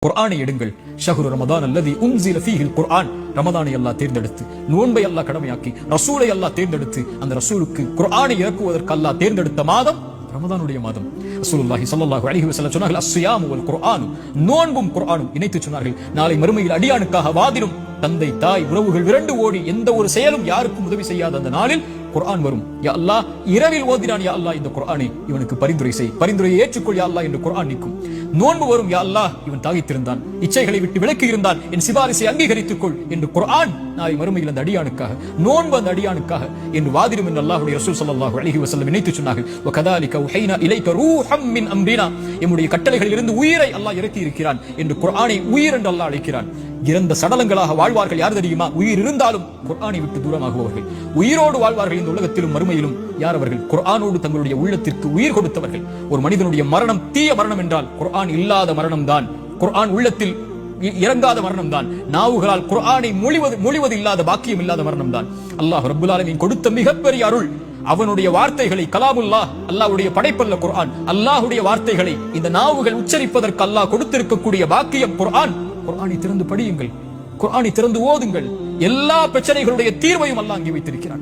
குர்ஆனை எடுங்கள். ஷஹ்ரு ரமதான் அல்லதி உன்ஸில ஃபீஹில் குர்ஆன். ரமதானை அல்லாஹ் தேர்ந்தெடுத்து, நோன்பை அல்லாஹ் கடமையாக்கி, ரசூலை அல்லாஹ் தேர்ந்தெடுத்து, அந்த ரசூலுக்கு குர்ஆனை இறக்குவதற்கு அல்லாஹ் தேர்ந்தெடுத்த மாதம் ரமதானுடைய மாதம். ரசூலுல்லாஹி ஸல்லல்லாஹு அலைஹி வஸல்லம் சொன்னார்கள், அஸ்ஸியாமு வல் குர்ஆனு, நோன்பும் குர்ஆனும் இணைத்து சொன்னார்கள். நாளை மறுமையில் அடியானுக்காக வாதிடும் தந்தை தாய் உறவுகள் விரண்டு ஓடி எந்த ஒரு செயலும் யாருக்கும் உதவி செய்யாத அந்த நாளில் குர்ஆன் வரும். யா அல்லாஹ், இரவில் ஓதினான் யா அல்லாஹ் இந்த குர்ஆனை, இவனுக்கு பரிந்துரை செய், பரிந்துரையை ஏற்றுக்கொள் யா அல்லாஹ் என்று குர்ஆன் நிற்கும். நோன்பு வரும், யா அல்லாஹ் இவன் தாகித்திருந்தான், இச்சைகளை விட்டு விலக்கி இருந்தான், என் சிபாரிசை அங்கீகரித்துக் கொள் என்று குர்ஆன் நாளை மறுமையில் அந்த அடியானுக்காக, நோன்பு அந்த அடியானுக்காக என்று வாதிடும் என்று அல்லாஹ்வுடைய ரசூல் ஸல்லல்லாஹு அலைஹி வஸல்லம் இணைத்து சொன்னார்கள். வகதாலிக உஹைனா இலைக ரூஹம் மின் அம்ரினா, நம்முடைய கட்டளைகளில் இருந்து உயிரை அல்லாஹ் இறக்கி இருக்கிறான் என்று குர்ஆனை உயிர் என்று அல்லாஹ் அழைக்கிறான். இறந்த சடலங்களாக வாழ்வார்கள் யார் தெரியுமா? உயிர் இருந்தாலும் குர்ஆனை விட்டு தூரமாகுபவர்கள். உயிரோடு வாழ்வார்கள் இந்த உலகத்திலும் மறுமையிலும். யார் அவர்கள்? குர்ஆனோடு தங்களுடைய உள்ளத்திற்கு உயிர் கொடுத்தவர்கள். ஒரு மனிதனுடைய மரணம் தீய மரணம் என்றால் குர்ஆன் இல்லாத மரணம் தான், குர்ஆன் உள்ளத்தில் இறங்காத மரணம் தான், நாவுகளால் குர்ஆனை மொழிவது இல்லாத பாக்கியம் இல்லாத மரணம் தான். அல்லாஹ் ரப்பல் ஆலமீன் கொடுத்த மிகப்பெரிய அருள். அவனுடைய வார்த்தைகளை, கலாமுல்லாஹ், அல்லாஹ்வுடைய படைப்பல்ல குர்ஆன், அல்லாஹ்வுடைய வார்த்தைகளை இந்த நாவுகள் உச்சரிப்பதற்கு அல்லாஹ் கொடுத்திருக்கக்கூடிய பாக்கியம் குர்ஆன். குர்ஆனை திறந்து படியுங்கள், குர்ஆனை திறந்து ஓதுங்கள். எல்லா பிரச்சனைகளுடைய தீர்வையும் அல்லாஹ் அங்கே வைத்திருக்கிறான்.